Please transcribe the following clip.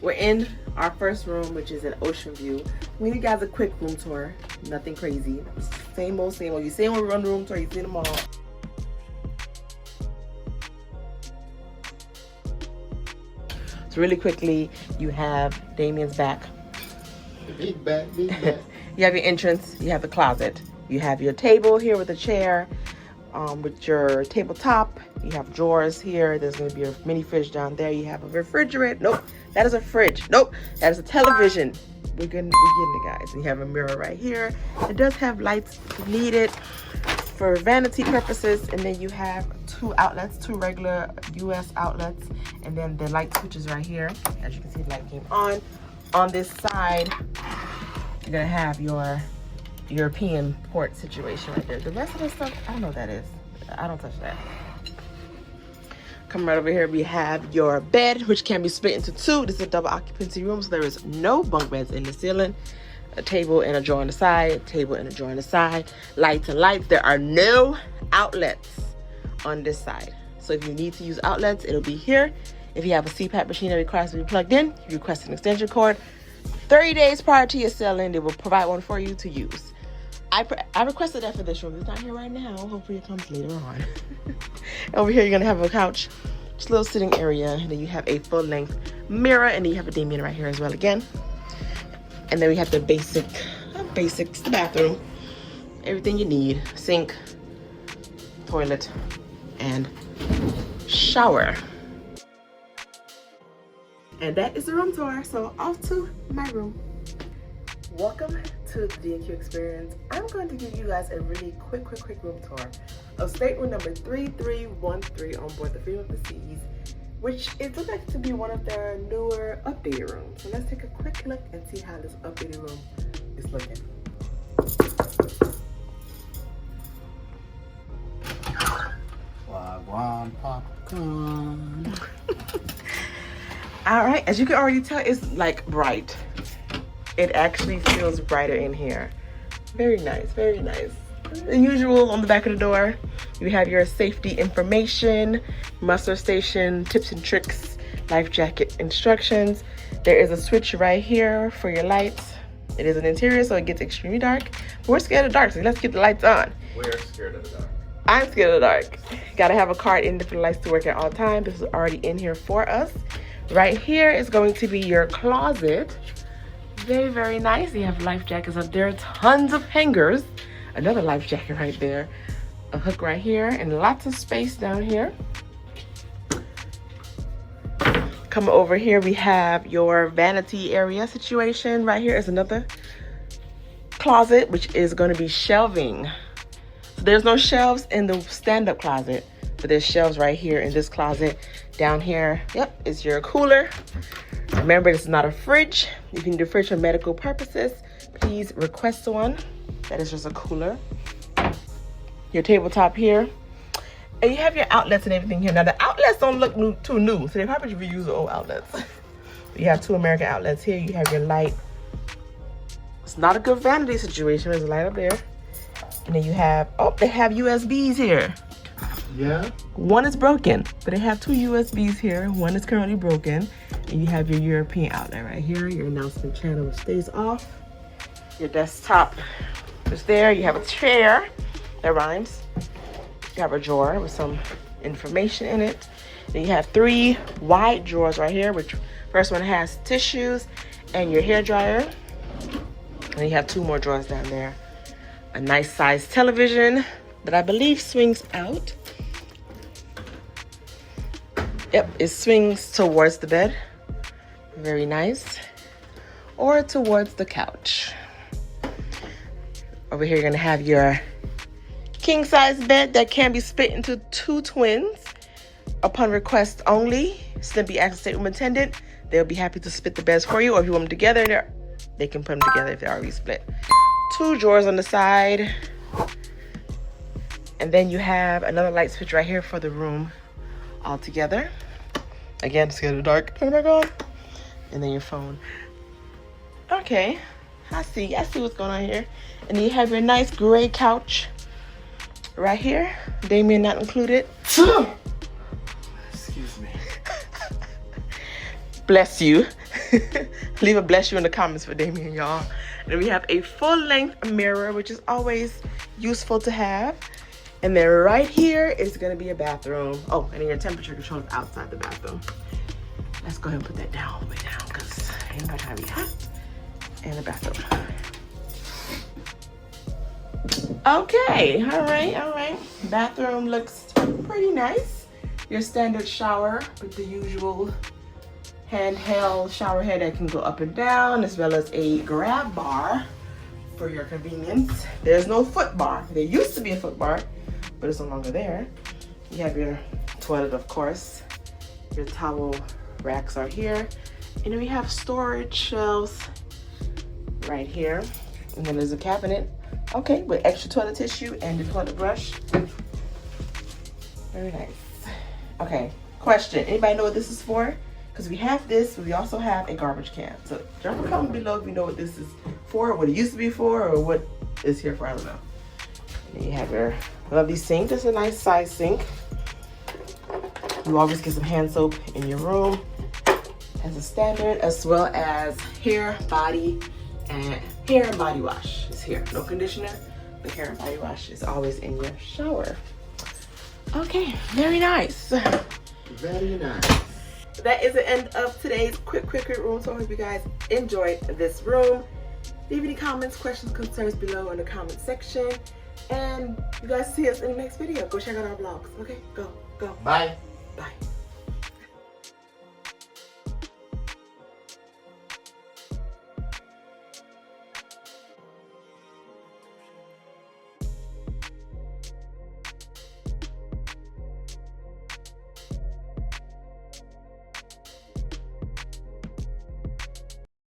We're in our first room, which is an Oceanview. I'm gonna give you guys a quick room tour. Nothing crazy. Same old, same old. You see when we run the room tour, you see them all. So really quickly, you have Damien's back. Big back, big back. You have your entrance, you have the closet. You have your table here with a chair, with your tabletop. You have drawers here. There's gonna be a mini fridge down there. You have a refrigerator. Nope, that is a fridge. Nope, that is a television. We're getting it, guys. And you have a mirror right here. It does have lights if needed for vanity purposes. And then you have two outlets, two regular US outlets. And then the light switches right here. As you can see, the light came on. On this side, you're gonna have your European port situation right there. The rest of the stuff, I don't know what that is. I don't touch that. Come right over here, we have your bed, which can be split into two. This is a double occupancy room, so there is no bunk beds in the ceiling. A table and a drawer on the side, table and a drawer on the side, lights and lights. There are no outlets on this side. So if you need to use outlets, it'll be here. If you have a CPAP machine that requires to be plugged in, you request an extension cord. 30 days prior to your selling, they will provide one for you to use. I requested that for this room. It's not here right now. Hopefully it comes later on. Over here, you're gonna have a couch, just a little sitting area, and then you have a full-length mirror, and then you have a Damion right here as well again. And then we have the basics, the bathroom, everything you need: sink, toilet, and shower. And that is the room tour. So off to my room. Welcome to the D&Q Experience. I'm going to give you guys a really quick room tour of stateroom number 3313 on board the Freedom of the Seas, which it looks like to be one of their newer updated rooms. So let's take a quick look and see how this updated room is looking. Wagwan popcorn. All right, as you can already tell, it's like bright. It actually feels brighter in here. Very nice, very nice. Unusual on the back of the door, you have your safety information, muster station, tips and tricks, life jacket instructions. There is a switch right here for your lights. It is an interior, so it gets extremely dark. But we're scared of dark, so let's get the lights on. We're scared of the dark. I'm scared of the dark. Gotta have a card in for the lights to work at all times. This is already in here for us. Right here is going to be your closet. Very, very nice. You have life jackets up there, tons of hangers. Another life jacket right there. A hook right here, and lots of space down here. Come over here, we have your vanity area situation. Right here is another closet, which is going to be shelving. So there's no shelves in the stand-up closet, but there's shelves right here in this closet. Down here, yep, is your cooler. Remember, this is not a fridge. You can do a fridge for medical purposes. Please request one. That is just a cooler. Your tabletop here. And you have your outlets and everything here. Now, the outlets don't look too new, so they probably should reuse the old outlets. You have two American outlets here. You have your light. It's not a good vanity situation. There's a light up there. And then you have, oh, they have USBs here. Yeah. One is broken, but they have two USBs here. One is currently broken. And you have your European outlet right here. Your announcement channel stays off. Your desktop is there. You have a chair that rhymes. You have a drawer with some information in it. Then you have three wide drawers right here, which first one has tissues and your hair dryer. And you have two more drawers down there. A nice sized television that I believe swings out. Yep, it swings towards the bed. Very nice. Or towards the couch. Over here, you're gonna have your king size bed that can be split into two twins. Upon request only, simply ask the stateroom attendant. They'll be happy to split the beds for you, or if you want them together, they can put them together if they're already split. Two drawers on the side. And then you have another light switch right here for the room all together. Again, it's getting dark. Turn it back on. And then your phone. Okay, I see what's going on here. And then you have your nice gray couch right here. Damion not included. Excuse me. Bless you. Leave a bless you in the comments for Damion, y'all. And we have a full-length mirror, which is always useful to have. And then right here is gonna be a bathroom. Oh, and then your temperature control is outside the bathroom. Let's go ahead and put that down, way down, because ain't nobody trying to be hot. And the bathroom. Okay, all right. Bathroom looks pretty nice. Your standard shower with the usual handheld shower head that can go up and down, as well as a grab bar for your convenience. There's no foot bar. There used to be a foot bar, but it's no longer there. You have your toilet, of course. Your towel racks are here. And then we have storage shelves right here. And then there's a cabinet, okay, with extra toilet tissue and the toilet brush. Very nice. Okay, question. Anybody know what this is for? Because we have this, but we also have a garbage can. So drop a comment below if you know what this is for, what it used to be for, or what it's here for, I don't know. And then you have your lovely sink. This is a nice size sink. You always get some hand soap in your room as a standard, as well as hair, body, and body wash is here. No conditioner, but hair and body wash is always in your shower. Okay, very nice. Very nice. That is the end of today's quick room. So I hope you guys enjoyed this room. Leave any comments, questions, concerns below in the comment section. And you guys see us in the next video. Go check out our vlogs. Okay, go. Bye. Bye.